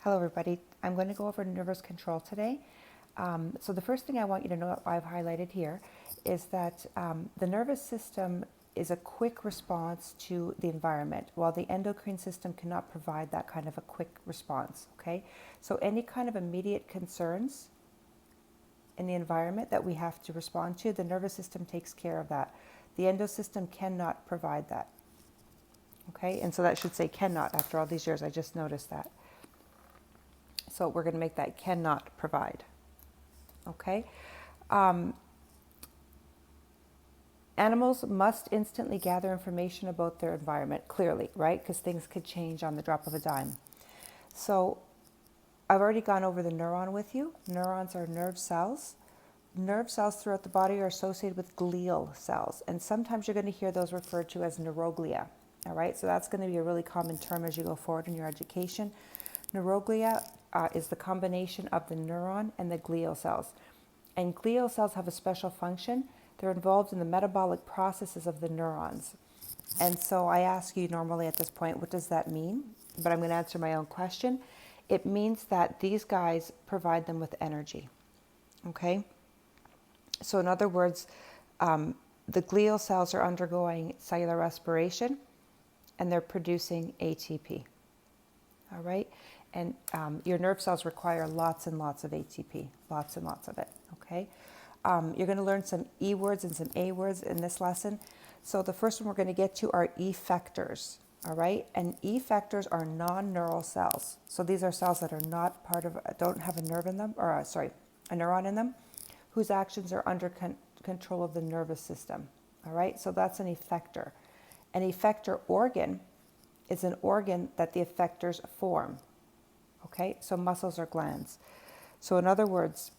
Hello everybody, I'm going to go over nervous control today. So the first thing I want you to know I've highlighted here is that the nervous system is a quick response to the environment, while the endocrine system cannot provide that kind of a quick response, okay? So any kind of immediate concerns in the environment that we have to respond to, the nervous system takes care of that. The endosystem cannot provide that, okay? And so that should say cannot after all these years, I just noticed that. So we're going to make that cannot provide, okay? Animals must instantly gather information about their environment, clearly, right? Because things could change on the drop of a dime. So I've already gone over the neuron with you. Neurons are nerve cells. Nerve cells throughout the body are associated with glial cells, and sometimes you're going to hear those referred to as neuroglia, all right? So that's going to be a really common term as you go forward in your education. Neuroglia is the combination of the neuron and the glial cells. And glial cells have a special function. They're involved in the metabolic processes of the neurons. And so I ask you normally at this point, what does that mean? But I'm going to answer my own question. It means that these guys provide them with energy, okay? So in other words, the glial cells are undergoing cellular respiration and they're producing ATP, all right? And your nerve cells require lots and lots of ATP, lots and lots of it, okay? You're going to learn some E words and some A words in this lesson. So the first one we're going to get to are effectors, all right? And effectors are non-neural cells. So these are cells that are not part of, don't have a nerve in them, or a neuron in them, whose actions are under control of the nervous system, all right? So that's an effector. An effector organ is an organ that the effectors form. Okay, so muscles are glands. So in other words,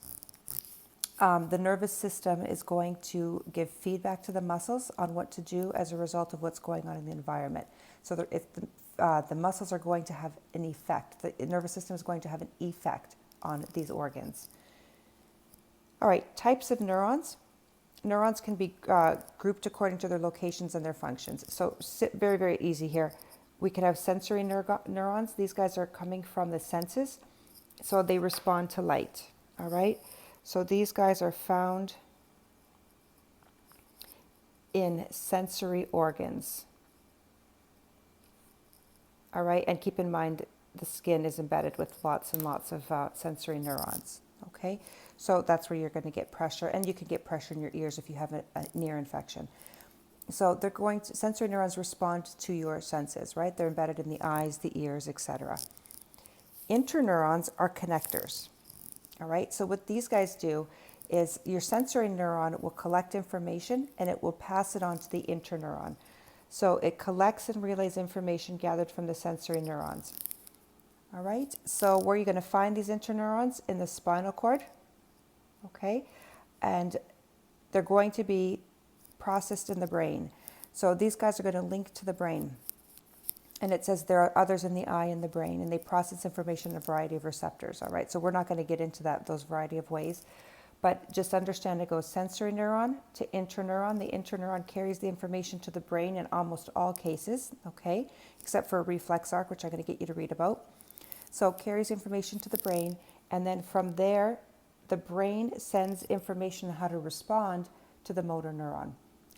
the nervous system is going to give feedback to the muscles on what to do as a result of what's going on in the environment. So if the muscles are going to have an effect, the nervous system is going to have an effect on these organs. All right, types of neurons. Neurons can be grouped according to their locations and their functions. So very, very easy here. We can have sensory neurons. These guys are coming from the senses, so they respond to light, all right? So these guys are found in sensory organs, all right? And keep in mind, the skin is embedded with lots and lots of sensory neurons, okay? So that's where you're going to get pressure, and you can get pressure in your ears if you have an ear infection. So they're going to, sensory neurons respond to your senses, right? They're embedded in the eyes, the ears, etc. Interneurons are connectors, all right? So what these guys do is your sensory neuron will collect information and it will pass it on to the interneuron. So it collects and relays information gathered from the sensory neurons, all right? So where are you going to find these interneurons? In the spinal cord, okay? And they're going to be processed in the brain. So these guys are going to link to the brain. And it says there are others in the eye and the brain, and they process information in a variety of receptors, all right? So we're not going to get into those variety of ways, but just understand it goes sensory neuron to interneuron. The interneuron carries the information to the brain in almost all cases, okay? Except for a reflex arc, which I'm going to get you to read about. So it carries information to the brain, and then from there, the brain sends information on how to respond to the motor neuron.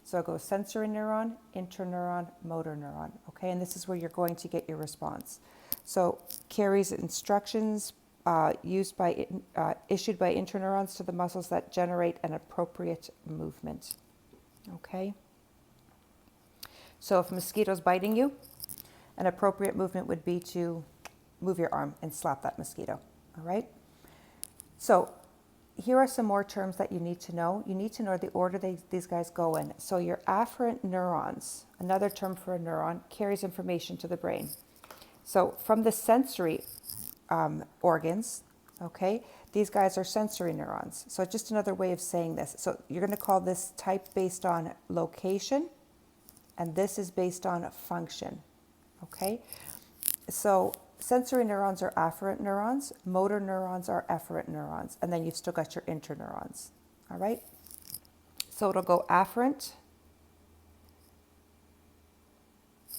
So it goes sensory neuron, interneuron, motor neuron, okay? And this is where you're going to get your response. So carries instructions issued by interneurons to the muscles that generate an appropriate movement, okay? So if a mosquito's biting you, an appropriate movement would be to move your arm and slap that mosquito, all right? So here are some more terms that you need to know. You need to know the order these guys go in. So your afferent neurons, another term for a neuron, carries information to the brain. So from the sensory organs, okay, these guys are sensory neurons. So just another way of saying this. So you're going to call this type based on location, and this is based on function, okay? So sensory neurons are afferent neurons, motor neurons are efferent neurons, and then you've still got your interneurons, all right? So it'll go afferent.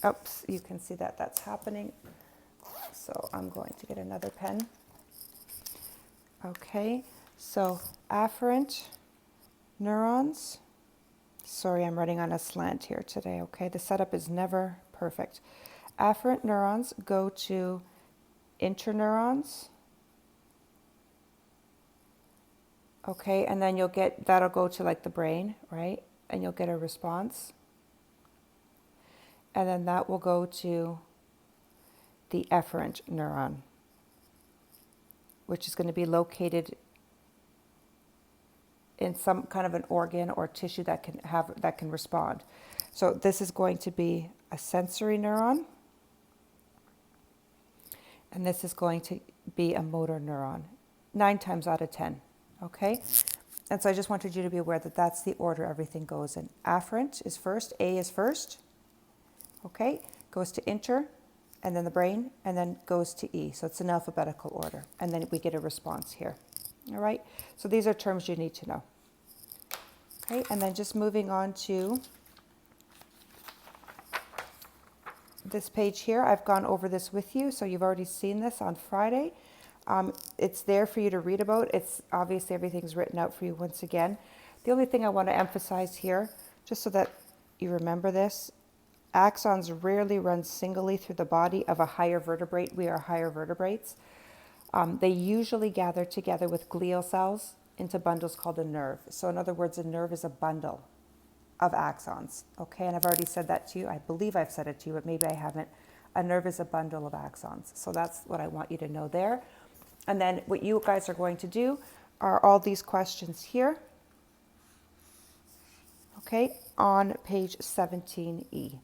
Oops, you can see that that's happening. So So I'm going to get another pen. Okay, so afferent neurons. Sorry, I'm running on a slant here today, okay? The setup is never perfect. Afferent neurons go to interneurons. Okay, and then that'll go to like the brain, right? And you'll get a response. And then that will go to the efferent neuron, which is going to be located in some kind of an organ or tissue that can respond. So this is going to be a sensory neuron, and this is going to be a motor neuron, 9 times out of 10. Okay, and so I just wanted you to be aware that that's the order everything goes in. Afferent is first, A is first. Okay, goes to inter, and then the brain, and then goes to E. So it's in alphabetical order, and then we get a response here. All right, so these are terms you need to know. Okay, and then just moving on to this page here, I've gone over this with you, so you've already seen this on Friday. It's there for you to read about. It's obviously everything's written out for you once again. The only thing I want to emphasize here, just so that you remember this, axons rarely run singly through the body of a higher vertebrate. We are higher vertebrates. They usually gather together with glial cells into bundles called a nerve. So in other words, a nerve is a bundle of axons. Okay, and I've already said that to you. I believe I've said it to you, but maybe I haven't. A nerve is a bundle of axons. So that's what I want you to know there. And then what you guys are going to do are all these questions here, okay, on page 17E.